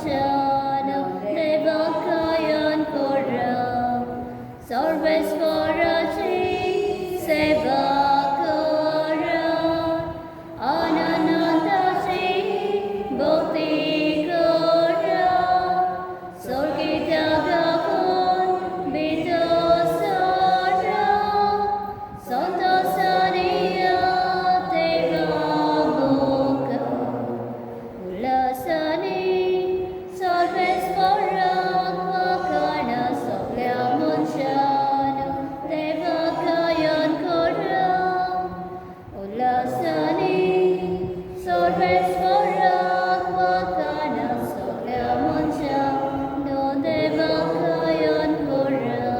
मनशान देवकायन कोरा सर्वेश्वराची सेवा करा अनंताची भक्ती करा स्वर्गीय गापून बितसरा संतोषानिया देवामुख उल्हासाने सर्वेश्वराक वाखाणा सगळ्या मनशान देवकायन करा उल्हासाने सर्वेश्वराक वाखाणा सगळ्या मनशान देवकायन करा.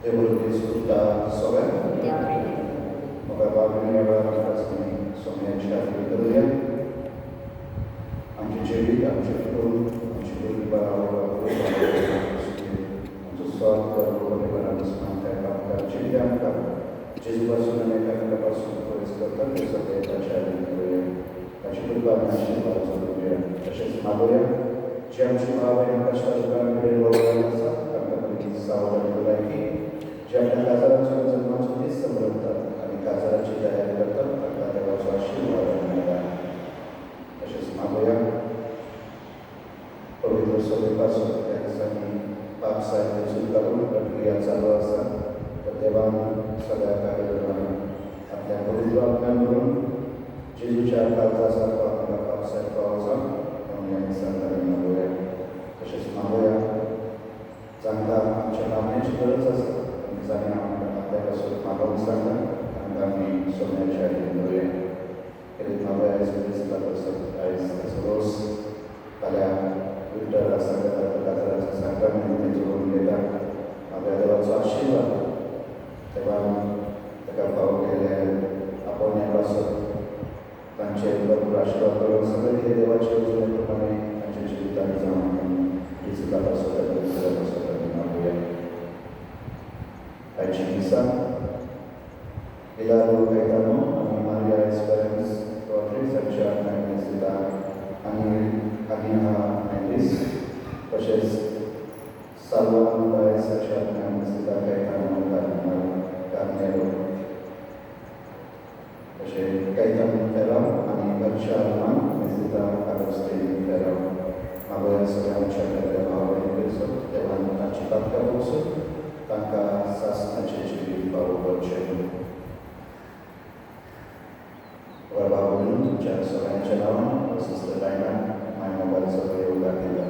Devolvi sfrutta sove, moga Bogiem krasny somieć Hallelujah. Anche Cevita, anche Ful, anche Liba, anche Sorta, anche Smanta, anche Cilianca, Gesù Vasuna, anche Vasuna, Foresta, anche Sapeta, Hallelujah. Anche Liba, anche Hallelujah. Anche Smadoria, ci amcimava in Kashtarugan, Relova, anche Saura, Lulaki, ज्यांना काजाराच्या जन्माची समृद्ध आणि काजाराची तयारी करतात त्यांना देवाचा आशीर्वाद मिळाला. तसेच मागूया पवित्र सभेपासून त्या दिवसांनी पापसाहेब सुद्धारून प्रक्रिया चालू असतात तर देवानं सगळ्या कार्यक्रमांना आपल्या पवित्र आत्म्याकडून जेजूच्या काळजासारखा आपला पापसाहेब पावाचा म्हणून यांनी सांगणारे मागूया. तसेच मागूया चांगला आमच्या कामण्याची गरज असते जाणे आपल्यापासून मागवून सांगतात आणि आम्ही सोन्याच्या आईकडे करीत मागूया दिसला तसं त्याचं रोज आल्या विठ्ठला संगताचा काजाराचा साखरामध्ये जोडून घेतात आपल्या देवाचा आशीर्वाद तेव्हा त्या भाऊ केले आपण यापासून त्यांचे भरपूर आशीर्वाद करून सगळे हे देवाच्या योजनेप्रमाणे त्यांच्या जीविताने जाऊन दिसलापासून मागूया. Aicinisa, Ilaru Gaetano, आणि Maria Esperance, Beatriz Arciana Inesita, आणि Agina Mendes, तसेच Salvador Arciana Inesita Gaetano Carnero, तसेच Gaetano Ferrao, आणि Arciana Inesita Agostini Ferrao, मागोया सगळ्यांच्या भावाने देवांची पातका बसून तांकां सासणाचे जिवीत पावो करचे. बाबा म्हणून तुमच्या सगळ्यांच्या नावान सिस्टर लायनान माय मोबायलचो योगा केला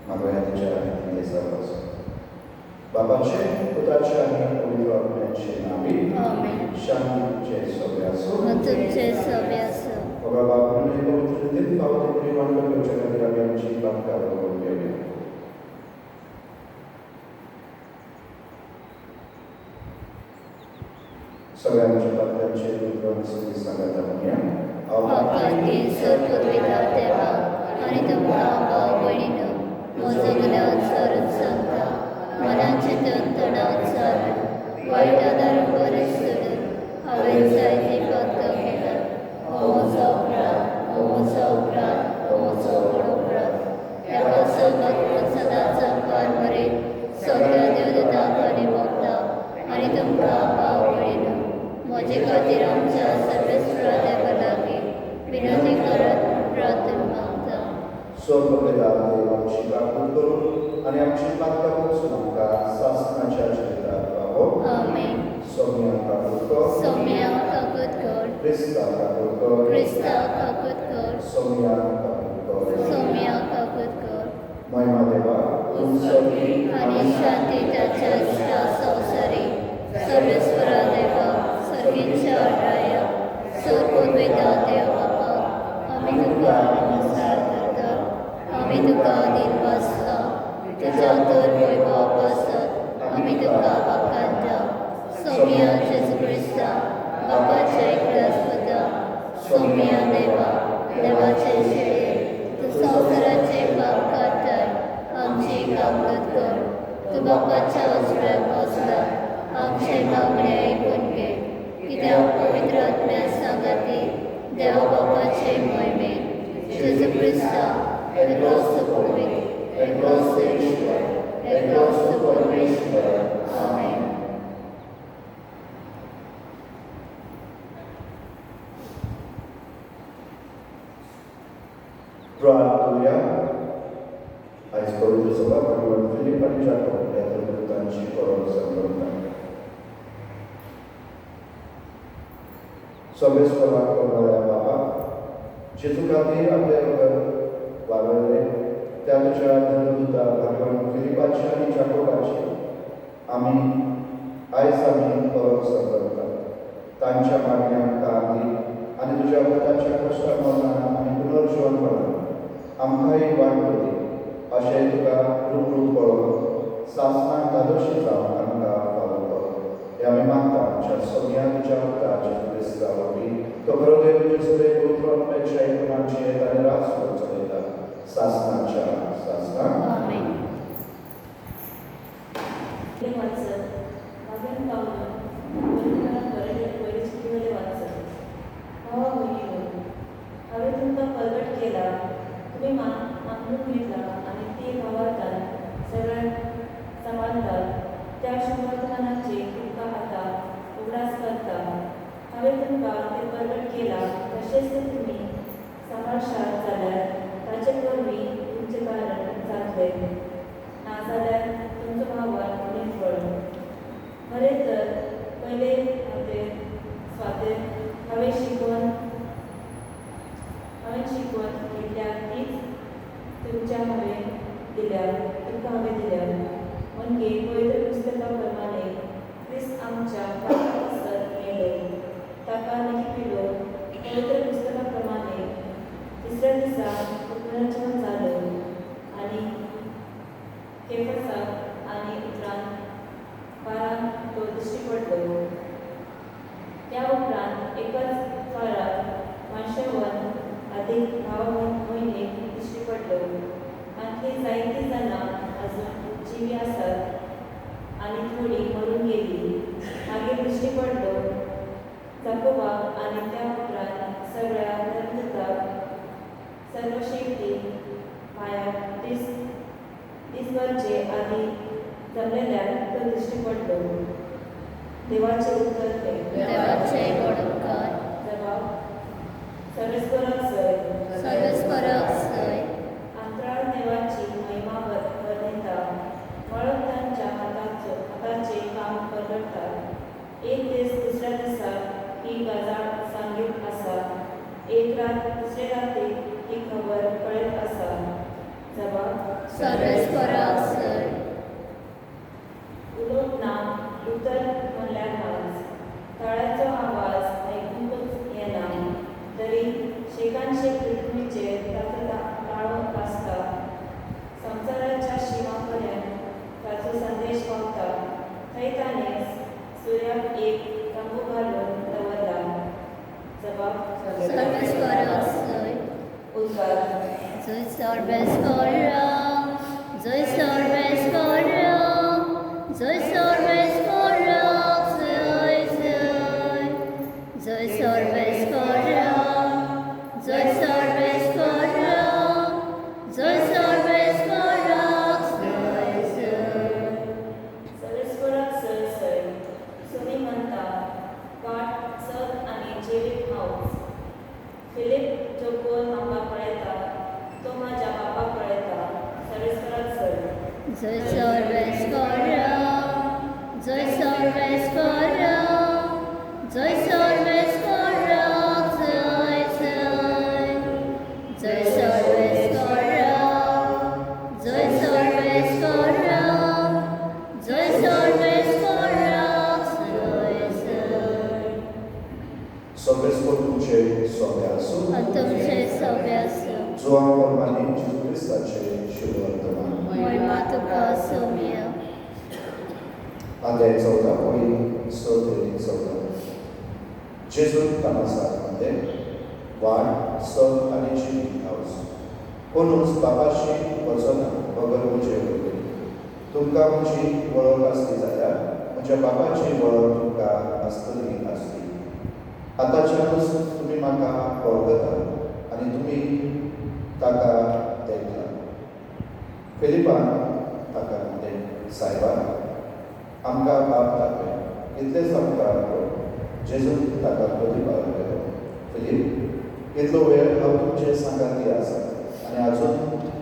मागोया तिच्या देसापासून बाबाचे पुत्राचे आणि पवित्र आत्म्याचे नावे शांतीचे सोबे असो तुमचे सोबे असो. बाबा म्हणून हे पवित्र दिन पावते परिमाण करच्या खातीर आमी आमची पातका करून घेवया. सगळ्यांच्या पात्रांचे रुद्रांचे सांगत म्हणूया. आपाकी सर्वविधा देवा आणि तुमका भाव बहिणीनो म्हजो गुन्हा चरून सांगता मनाचे तणाव चालू वायट आदारून बरें सोडून हांवें जायती पातकां केला. हो म्हजो अपराध, हो म्हजो अपराध, हो म्हजो व्हड अपराध. ह्या सगळ्याक सदांच आमकां बरें सगळ्या देवदूतांक आनी भक्तांक आनी तुमकां भाव बहिणीनो म्हजे खातीर आमच्या सर्वेश्वरा देवा लागीं विनंती करत प्रार्थना मागता. स्वर्गपिता देवाची प्रार्थना करून आणि आमची पातका बसून आमकां सासणाच्या जिवितांत पावो. आमेन. सौम्या काकूत कर, सौम्या काकूत कर, क्रिस्ता काकूत कर, क्रिस्ता काकूत कर, सौम्या काकूत कर. सौम्या काकूत कर. महिमा देवा उत्सवी आणि शांती त्याच्या संसारी सर्वेश्वरा देवा सर्गीच्या राया सर्ववेदा देवा आम्ही तुका नमस्कार करता. आम्ही तुका दिन वाचता तुझ्या तर वैभव आसत आम्ही तुका वाखाणटा. सौम्या जेजू क्रिस्ता बापाचे एकदाच पुता सौम्या देवा देवाचे शेळे तू संसाराचे पाप काढताय आमची कामगत कर. तू बापाच्या उजव्याक बसला आमचे मागणे ऐकून घे. कित्याक पवित्र आत्म्या सांगाती देवा बापाचे मोहिमेन Gesù Cristo, e grosso pulpit, e grosso Ishtar, e grosso Parmeshwar. Amen. Doa tuya, ais koruju sebab bagi Filip आणि जाकोब या धर्मदूतांची कोरोना संबंध सर्वेश्वरा करणाऱ्या बाबा जेजू खातीर आपले वगैर वागवले त्या तुझ्या धर्मदूता भगवान फिलिपाची आणि जाकोबाची आम्ही कोरोना संबंध तांच्या मागण्यांक आदी आणि तुझ्या पदाच्या कष्टांमधून आम्ही पुनर्जीवन आमकांय वाटली अशें तुका रूप पळोवन सासणाक धादोशी जावन आमकां फावो कर हें आमी मागता आमच्या सगळ्या तुज्या पुताच्या क्रिस्ता वरवीं तो बरो देव तुजे सगळे पवित्र आत्म्याच्या एकूणाची आनी रास चलयता सासणाच्या सासणाक Amen. हांवें तुमकां प्रगट केला तुम्ही मानून घेतला आणि ते वावरतात सगळ्या सांबाळतात त्या समर्थनाचे तुमकां आता उगडास करता हांवें तुमकां ते प्रगट केला तशेंच तुमी सांबाळशात जाल्यार ताचे वरवीं तुमचें कारण जातलें नाजाल्यार तुमचो भावान निफळ खरें तर पयले स्वातेर हांवें शिकवण घेतल्या तीच तुमच्या तुमकां हांवें दिल्या म्हणजे पवित्र पुस्तका प्रमाणे क्रिस्त आमच्या पांयां मेले ताका पिलो पवित्र पुस्तका प्रमाणे तिसऱ्या दिसा पुनर्जीवन जालें आनी केफासाक आनी उपरांत 12 तो दिश्टी पडलो त्या उपरांत एकच फाराक मातशेवन अधिक 9 म्हयने दिश्टी पडलो आनी जायतीं जाणां अजून जिवी आसात आनी थोडी मरून गेली मागीर दिश्टी पडलो जाकोबाक आनी त्या उपरांत सगळ्या धर्मदूतांक सर्वशक्ती पांयाक दिसभरचे आदी जमलेल्याक तो दिश्टी पडलो देवाचे उत्तर देवाचे बडोवकार जबाब सर्वेस्पराक सय सर्वेस्पराक सय अंतराळ देवाची महिमा वर्णिता वळख तांच्या हाताचे काम परगडतात एक दीस दुसऱ्या दिसा ही गजाल सांगीत आसा एक रात दुसरे राती ही खबर कळत आसा जबाब सर्वेस्पराक सय उलोवप ना उतर म्हणल्यार नाच तळ्याचो आवाज आयकूंकच येना तरी शेकांशे पृथ्वीचेर ताचो ताळो आसता संवसाराच्या शिमा पर्यंत ताचो संदेश पावता थंय ताणें सूर्याक एक तंबू घालून दवरला जबाब सर्वेस्पराक सय उद्गार जय सर्वेस्परा जय सर्वेस्परा जय सर्वेस्परा जय जय जय सर्वेस्परा जय सर्वेस्परा जय सर्वेस्परा जय जय सर्वेस्पराक सय सय सुनी म्हणटा वाट सत आनी जिवीत हांवच फिलीप जो कोण म्हाका पळयता तो म्हाज्या बापाक पळयता सर्वेस्पराक सय जय सर्वेस्परा जय सर्वेस्परा जय सर्वेस्परा जय जय जय सर्वेस्परा जय सर्वेस्परा जय सर्वेस्परा जय जय सर्वेस्पर तुमचे सोब्यासू तुमचे सव्यासू जुआं परमाने जेजू क्रिस्ताचे शिवर्तमान महिमा तुका सौम्य अध्याय 14 ओळी 6 ते 14 जेजू तामासामध्ये वाट सत आनी जिवीत हावस कोणूच बापाशी वचना बगर म्हजे वरवीं तुमकां म्हजी वळख आसली जाल्यार म्हज्या बापाची वळख तुमकां आसतली आसली आतांच्यानूच तुमी म्हाका वळखता आनी तुमी ताका तेंकला. फिलिपान ताका म्हणलें, सायबा, आमकां बाप दाखय. इतलेंच आमकां जेजून ताका प्रतिपाद केलो. फिलीप, इतलो वेळ हांव तुमचे सांगाती आसा आनी आजून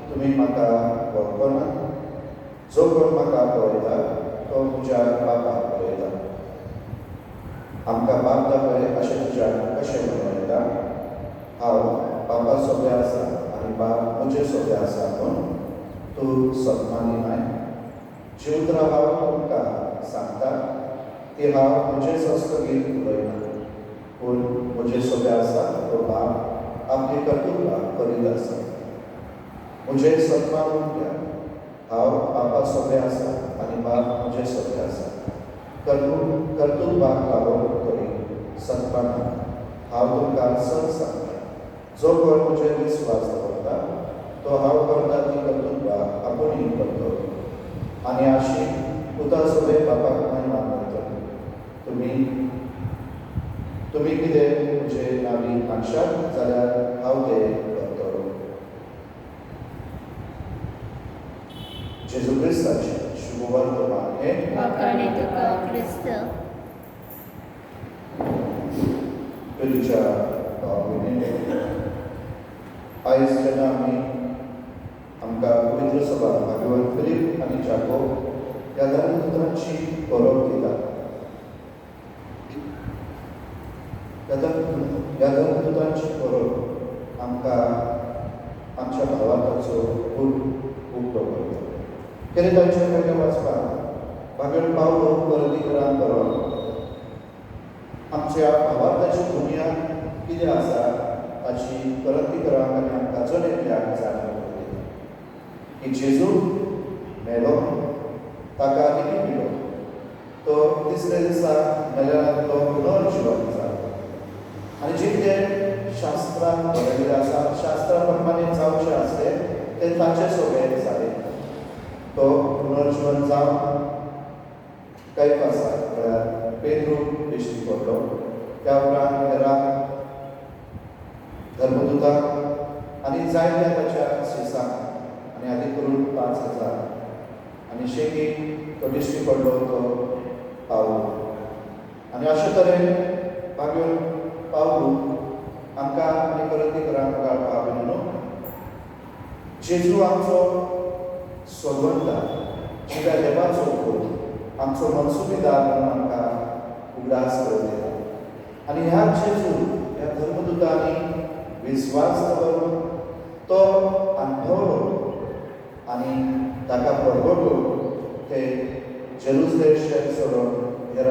तुमी म्हाका वळखना. जो कोण म्हाका पळयता तो म्हज्या बापाक पळयता. आमकां बाप दाखय अशें तुज्यान कशें म्हणून येता? हांव बापा सोबे आसा आनी बाप म्हजे सोबे आसा म्हूण तूं सतमानी न्हय. जिवंत हांव तुमकां सांगता की हांव म्हजेच हस्तगीर उलयना, पूण म्हजे सोबे आसा तो बाप आपली कर्तुत्वां करीत आसा. म्हजे सतमान घ्या. हांव बापा सोबे आसा आनी बाप म्हजे सोबे आसा. कर्तुत्वाक लागून तरी सतमान हांव तुमकां सत सांगता. जो कोण म्हजेर विस्वास दवरता तो हांव करता ती कर्तुत्वां आपुणूय करतलो आनी अशी उता सोबे बापाक महिमा करतली. तुम्ही कितें म्हजे नांवी मागशात जाल्यार हांव तें करतलो. जेजू क्रिस्ताचे शुभवर्तमान हे वाखाणे तुका क्रिस्त. प्रितीच्या भाव-भयणींनो, आयज जेन्ना आमकां पवित्र सभा भागवत फिलीप आनी जाकोब ह्या धर्मपुत्रांची बरोवप दिता. ह्या धर्मपुत्रांची बरोवप आमकां आमच्या भावार्थाचो उक्तो करता. कितें तांचे पयलें वाचपाक भागवत पावलो परतीकरान बरोवप आमच्या भावार्थाची बुनयाद कितें आसा ताची परतीकरांक आनी आमकां जणेतल्याक जाणीव दिता की जेजू मेलो, ताका लेगीत दिलो, तो तिसऱ्या दिसा मेलेल्यांतलो पुनर्जीवन जालो आनी जे कितें शास्त्रांत बरयल्लें आसा, शास्त्रा प्रमाणे जावचें आसलें तें ताचे सोबे जालें. तो पुनर्जीवन जावन कैफासा म्हळ्यार पेद्रूक दिश्टी पडलो. त्या उपरांत हेरांक, धर्मदुतांक आनी जायत्या ताच्या शिसांक आनी आदी करून 5,000 आनी शेगी तो दिश्टी पडलो तो पावलो. आनी अशे तरेन भागवत पावलो आमकां आनी परतीकरांक कळपाक न्हू जेजू आमचो सोदवंता, जिव्या देवाचो पूत, आमचो मनसुबेदार म्हणून आमकां उगडास करून दिता. आनी ह्या जेजू ह्या धर्मदुतांनी विस्वास दवरून तो अनुभवलो आनी ताका परगटून ते जेरुसलेम शहर सोडून हेर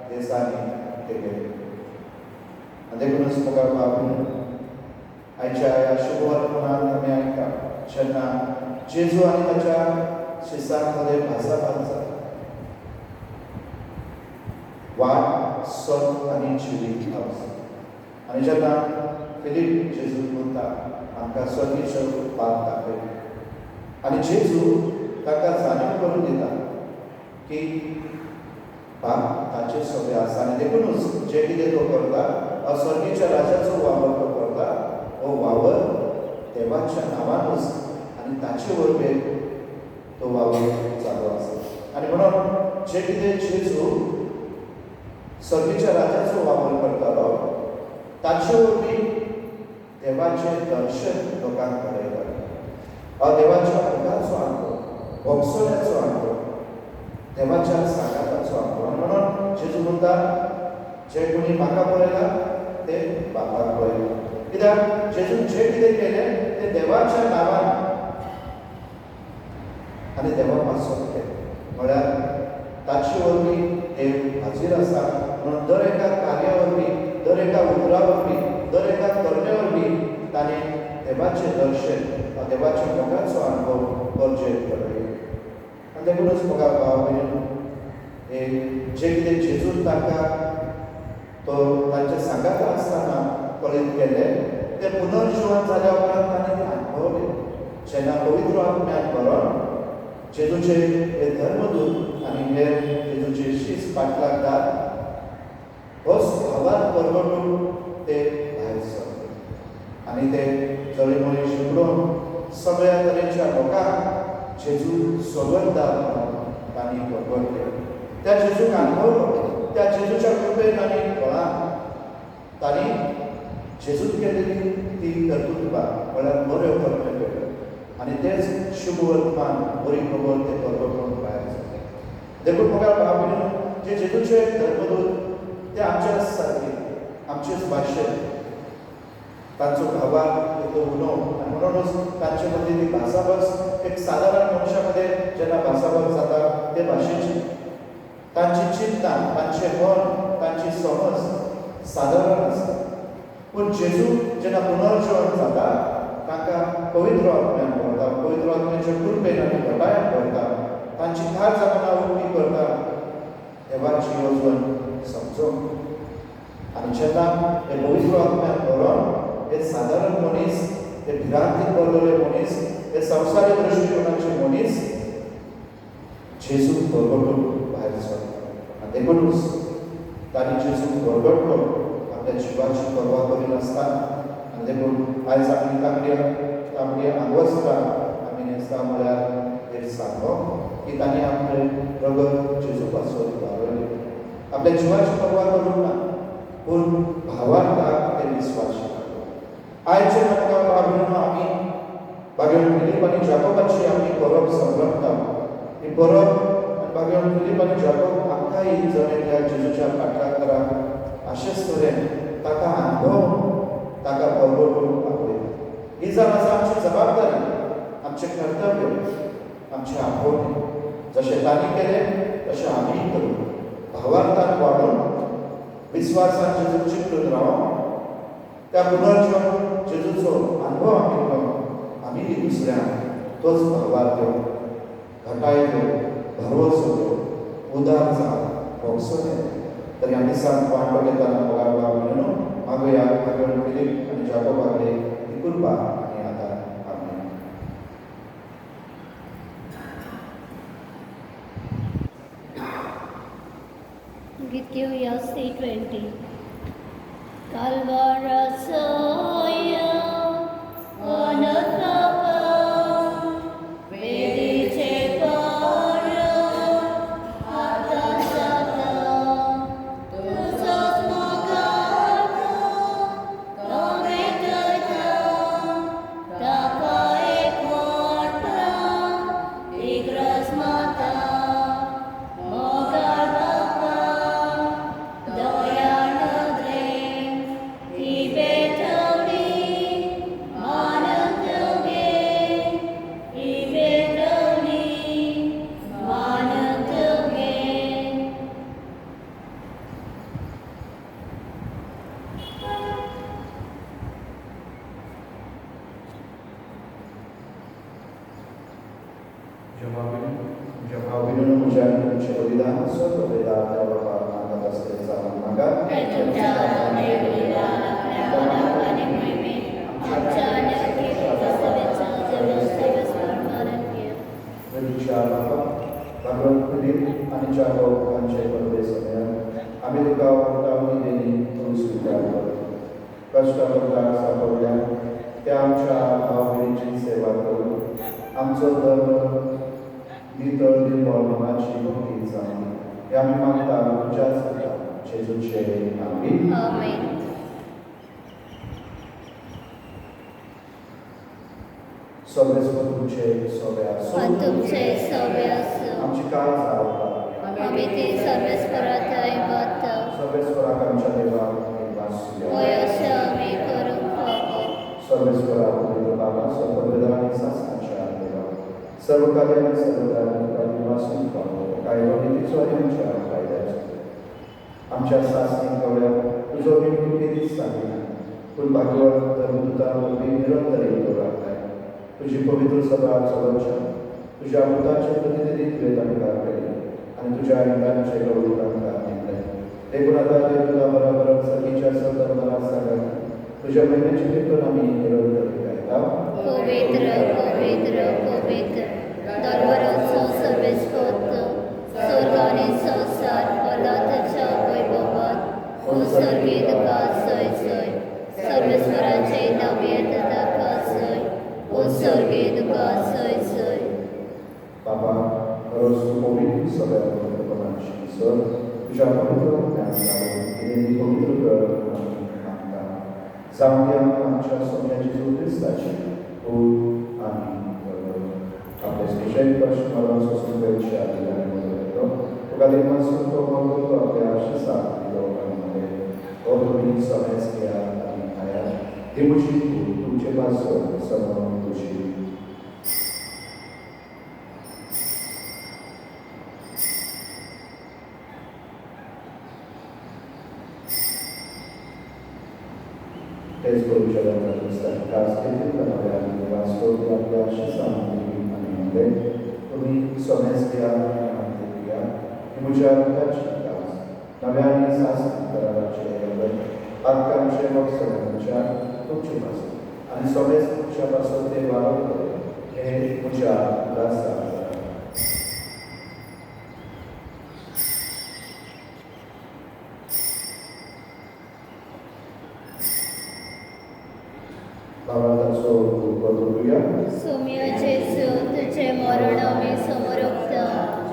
देशांनी ते गेले. आनी देखूनच मुखार बाबून आयच्या ह्या शुभवर्तमानांत आमी आयकता जेन्ना जेजू आनी ताच्या शिसांक मध्ये भासाभास जाता. वाट, सत आनी जिवीत हांव आनी जेन्ना फिलीप जेजू म्हणटा आमकां स्वर्गीय बाप दाखय आनी जेजू ताका जाणीव करून दिता की बाप ताचे सोबे आसा आनी देखूनच जे कितें तो करता स्वर्गीच्या राजाचो वावर तो करता, हो वावर देवाच्या नांवानूच आनी ताचे वरवीं तो वावर चालू आसा. आनी म्हणून जे कितें जेजू स्वर्गीच्या राजाचो वावर करतालो ताचे वरवीं देवाचें दर्शन लोकांक घडयतालें. देवाच्या मुखाचो अनुभव, वक्सोल्याचो अनुभव, देवाच्या सांगाताचो अनुभव. आनी म्हणून जेजू म्हणटा जे कोणी म्हाका पळयला ते बापाक पळयला. कित्याक जेजून जे कितें केलें तें देवाच्या नांवान आनी देवा पासून केलें. म्हळ्यार ताचे वरवीं देव हाजीर आसा म्हणून दर एका कार्या वरवीं, दर एका उतरा वरवीं, दर एका करणे वरवीं ताणें देवाचें दर्शन, देवाच्या मोगाचो अनुभव गरजेक घडयलो. आनी देखूनच म्हाका भाव भयणीनो, हे जे कितें जेजून तांकां तो तांच्या सांगात आसतना कळीत केलें तें पुनर्जीवन जाल्या उपरांत ताणें तें अनुभवलें. जेन्ना पवित्र आत्म्यान भरोन जेजूचे हे धर्मदूत आनी हेर जेजूचे शीस पाटलागतात होच भावात परगटून ते भायर सरले आनी ते जळी मळी उडोवन सगळ्या तरेच्या लोकांक जेजू सोबतदार म्हणून तांणी परगटले. त्या जेजूक अनुभवलो, त्या जेजूच्या कृपेन आनी फळान तांणी जेजून केलेली ती कर्तुत्वां म्हळ्यार बऱ्यो कर्म केल्यो आनी तेच शुभ वर्तमान बरी खबर ते परगटून भायर सरले. देखून म्हाका भाव भयणीनो, जे जेजूचे धर्मदूत ते आमच्याच सारके, आमचेच भाशेन तांचो भावाक तो उलोवप आनी म्हणूनच तांचे मदीं ती भासाभास एक सादारण मनशा मध्ये जेन्ना भासाभास जाता ते भाशेची तांची चिंतना, तांचे मन, तांची समज सादारण आसता. पूण जेजू जेन्ना पुनर्जीवन जाता तांकां पवित्र आत्म्यान भरता, पवित्र आत्म्याच्या कृपेन आनी घटायान भरता, तांची खार जमना उक्ती करता देवाची येवजण समजूंक. आनी जेन्ना हे पवित्र आत्म्यान भरोन हे सादारण मनीस, हे भिरांतीन भरलेले मनीस, हे संवसारीक दृश्टिकोनाचे मनीस जेजूक परगटून भायर सरता. आनी देखूनच तांणी जेजूक परगटलो आपल्या जिवाची पर्वा करिनासतना. आनी देखून आयज आमी तांबडी आंगवस्तां आमी न्हेसता म्हळ्यार एक सांगो की तांणी आपलें रगत जेजू पासून वारयलें. आपल्या जिवाची पर्वा करूंक ना, पूण भावार्थाक ते विस्वास शिकलो. आयचे म्हाका भाव भयणीनो, आमी भाग्यवान फिलीप आनी जाकोबाची आमी परब संभ्रमता. ही परब भाग्यवान फिलीप आनी जाकोब आख्खाय जणेल्या जेजूच्या फाटल्यान करा अशेंच तरेन ताका अनुभव ताका परगटून आपयता. ही जावन आसा आमची जबाबदारी, आमचें कर्तव्य, आमचें आपोवणें. जशें तांणी केलें तशें आमीय करूं. भावार्थान वाडून विस्वासान जेजूक चिकटून रावून त्या पुनर्जीवन जेजूचो अनुभव आमी घेवन आमी दुसऱ्यांक तोच भावार्थ घटाय घेवन भरवोसो घेवन उदार जावन भोगसो घेवन. तरी आमी दिसान वांटो घेताना भाव भयणीनो, मागुया भाग्यवान फिलीप आनी जाकोबाकडे ही कृपा आनी आदार. आमेन. गीत घेऊया C20. Kalvarasoya anatapa vediche para atasata tusas magana kametata taka ekwarta igras mata mogar bapa doyana तुमच्या भाव भयणीनो, म्हज्या आनी तुमचें बलिदान सर्व वेदांत त्या बापाक मागत आसलें जावन म्हाका वेदीच्या बापाक भाग्यवान फिलीप आनी जाकोब हांचे परबे सगळ्यांक आमी तुका उर्तावणी देणी तूं स्विकार कर. कश्टावतार सापडल्या त्या आमच्या भाव भयणीची सेवा करून आमचो धर्म नितळ निर्मळ मनाची भक्ती जावं हे आमी मागता तुज्याच पुता जेजूचे नांवान. आमेन. सर्वेस्वर तुमचे सोबे आसूं आणि तुमचे सव्य असो. आमची काळ जावपाक आम्ही ते सर्वेस्परात ऐकत सर्वेस्वराक आमच्या देवाक निवास द्या. होय असे आम्ही करूंक हवो. सर्वेस्वराक पवित्र बाबा सर्ववेदा आनी शासनाच्या देवा सर्व कार्याने सर्वदा निवासून पावो कायदो नितीचो आनी आमच्या फायद्याचो. आमच्या शासनीक गवळ्याक तुजो विनंती दिसता पूण भाग्यवान धर्मदूतां वरवीं निरंतर येतो रावताय. तुजी पवित्र सभा चलोवच्या तुज्या पुताचे प्रतिनिधित्व तांकां केलें आनी तुज्या इंगांचे गवळी तांकां दिले. देखून आतां ते तुका बरोबर सतीच्या सदर्भनाक सांगात तुज्या महिन्याचे कीर्तन आमी निरंतर गायता. पवित्र पवित्र पवित्र दरवरचो सर्वेस्पत स्वर्ग आनी संसार पदार्थाच्या वैभवात उत्सर्गीत का सय सय सर्वेस्वराचे नव्य ताका सय सगळ्या पवित्रपणाची सर तुझ्या पवित्र ज्ञानावरून पवित्र कर मागता जाऊन आमच्या सोन्याची क्रिस्ताची पूल आणि आपल्या स्पेशल प्रश्नाला सोसून द्यायची आधी तुका देवासून तो म्हणतो आपल्या आशीषात लोकांमध्ये तुम्ही समज घ्या आणि खाया देवची तुमचे पासून समोर तुझी तेच करूच्या वास्तव आपल्या आशीषामध्ये तुम्ही समज घ्या मुझे नव्याने शासन कराराचे आकांक्षे मग सगळ्यांच्या तुमची भाषा आणि सगळेच तुमच्यापासून ते वाढवते हे तुझ्या दासा बाबांचा बदलूया सौम्य जेसू तुझे मरण आम्ही समरोक्त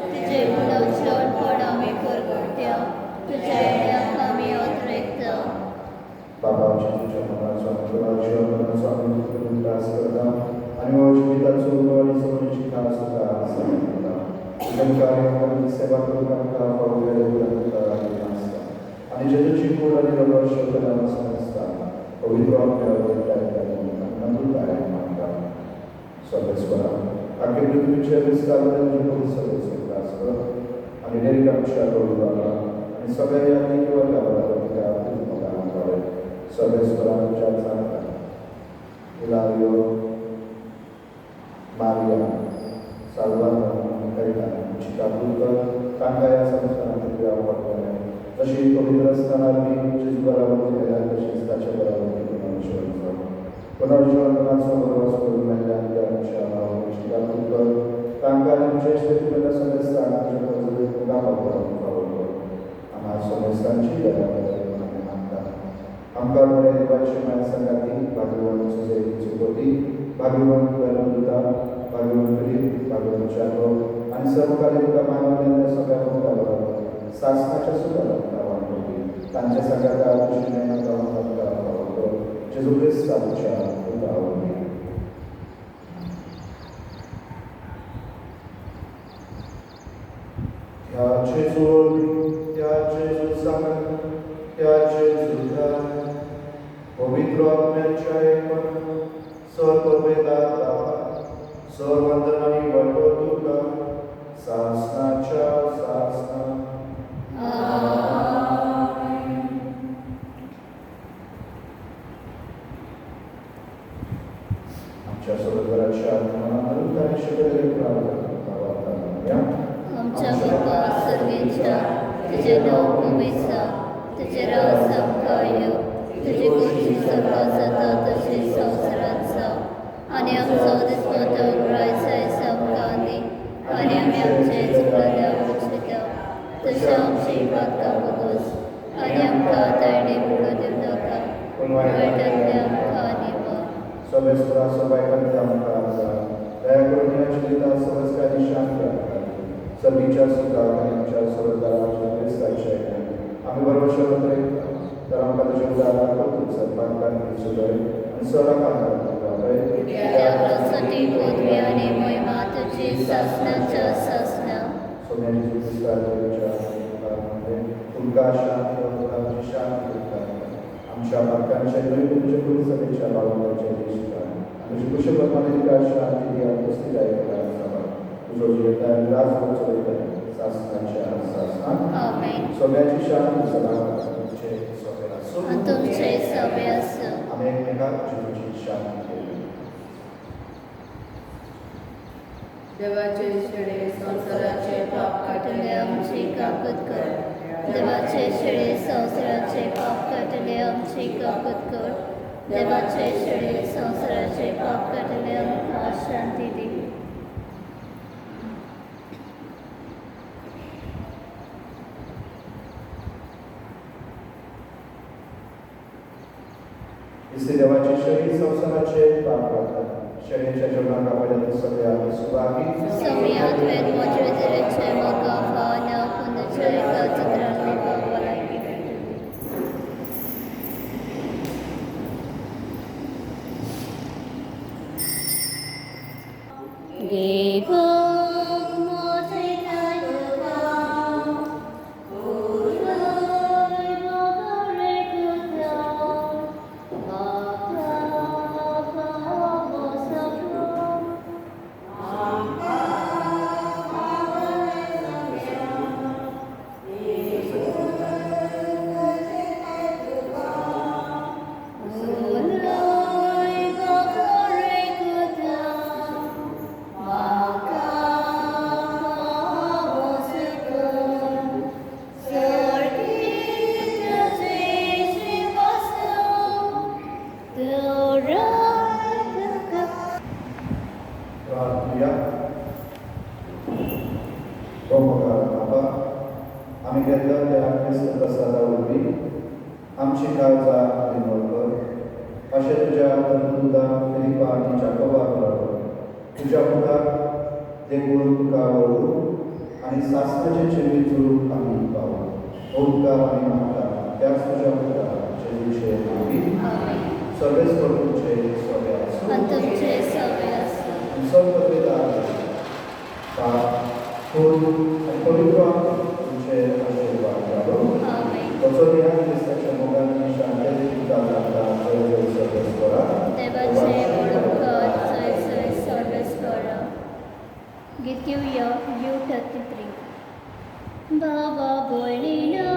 तुझे पुनर्जन्मपण आम्ही परगट्या तुझ्या येण्याक आम्ही अतिरिक्त बाबाच्या तुझ्या मनाचा जीवनाचा आम्ही त्रास करता आणि जीविताचो आणि समोरची खास सांगता तुझ्या कार्यामध्ये सेवा करता पावलेल्या आणि जेजूची पूर्ण आणि रबर शब्दाला समजता पवित्र आपल्या सर्वेश्वरा आखिर पृथ्वीच्या विस्ताराने सर्वेश्वर आणि निरीक्षाच्या प्रभुवाला आणि सगळ्या यांनी वर्गाला सर्वेश्वरांच्या चांगला इलावियो मारिया साल्वाडोर कैलाची काबूल कांगा या संस्थानातील वापरणे तशी पवित्र स्थानांनी जिजबरावर केल्या तशीच त्याच्या बरोबर पुनर्जीवनाचा प्रवास करून महिलांच्या आयुष्याला काबूल कांगाने विशेष व्यक्तीला समजताना आम्हा समस्यांची आमकां बरे देवाची माणसांगाती भागवंत सुजेची चुकोती भागवंत वेलुता भागवंत करीब भागवंत चालो आणि सर्वकालीन मानवलेल्या सगळ्या लोकांबरोबर शासनाच्या सुद्धा वाढवली त्यांच्या सगळ्या जेजू ख्रिस्ताच्या उदाहरणी त्या जेजू सांग त्या जेजू पवित्र आत्म्याच्या एकूण सर्ववेदाता सर्ववंदनाने वटवटूका शासनाच्या शासना आमच्या सर्वराच्या आमच्या बाबा सर्वेच्या तुझे नाव उमेचा तुझे राव समकाय तुझे गोष्टी सगळं जाता तसे संवसारांचा आणि आमचा दिसपत राहायचा समकांनी आणि आम्ही आमचे चुकल्या उचिता तशा आमची बातका बघोस आणि आमकां तायडे पुढे देव नाका वाईटांतले आमकां निवड सर्वेश्वरा सबायकांनी आमकां दया करून या जिविता समस्यांनी शांत सभीच्या सुद्धा आणि आमच्या सर्वकाराच्या क्रिस्ताच्या आम्ही बरोबर तर आमकां तुझ्या उदाहरणात सन्मानकांनी सुदय आणि त्यासाठी पृथ्वी आणि महिमा तुझी शासनाच्या शासना सोन्याची क्रिस्ताच्या तुमका शांती शांती आमच्या बालकांच्या तुझ्या कुलसभेच्या बाळांच्या देशात आणि कुशलप्रमाणे शांती ही उपस्थित आहे तुझं जीवन राजवचवत शासनाच्या शासनात आमेन सोन्याची शांती सलाम तुमचे सभेला तुमचे सभे असो आम्ही एकमेकात जीवनाची शांती केली देवाचे शेडे संसाराचे पाप काटले आमची काकूत कर देवाचे शेडे संसाराचे पाप काटले आमची काकूत कर देवाचे शेडे संसाराचे पाप काटले आमकां शांती दी इससे देवाचे शरीर संसाराचे पाप काढतात शेळीच्या जेवणाक आपल्याला सगळ्या Subhagi Samiat ved močvedere čemo kafana, punočaj kacatrami pavalai. Devo प्रार्थना रोमकार बाबा आम्ही घेतल्या त्या ख्रिस्त प्रसादावरवी आमची काळजा निर्मळ कर अशा तुझ्या बंधुदा फिलिपा आणि जाकोबाबरोबर तुझ्या मुखात देखून तुका वळू आणि शास्त्राचे चिन्ह जुळून आम्ही पाहू ओंकार आणि माता त्याच तुझ्या मुखात जेजूचे नावी सर्वेश्वर तुझे सगळे असो Antumce savyas. सर्व वेदांत पाठ खून आणि पवित्र तुमचे आशीर्वाद लाभो Amen. वचन या ख्रिस्ताच्या मुखाने शांती तुमचा दाता जय जय सर्वेश्वरा Devaचे ओळखत जय जय सर्वेश्वरा. गीत घेऊया U33. बाबा बोलिना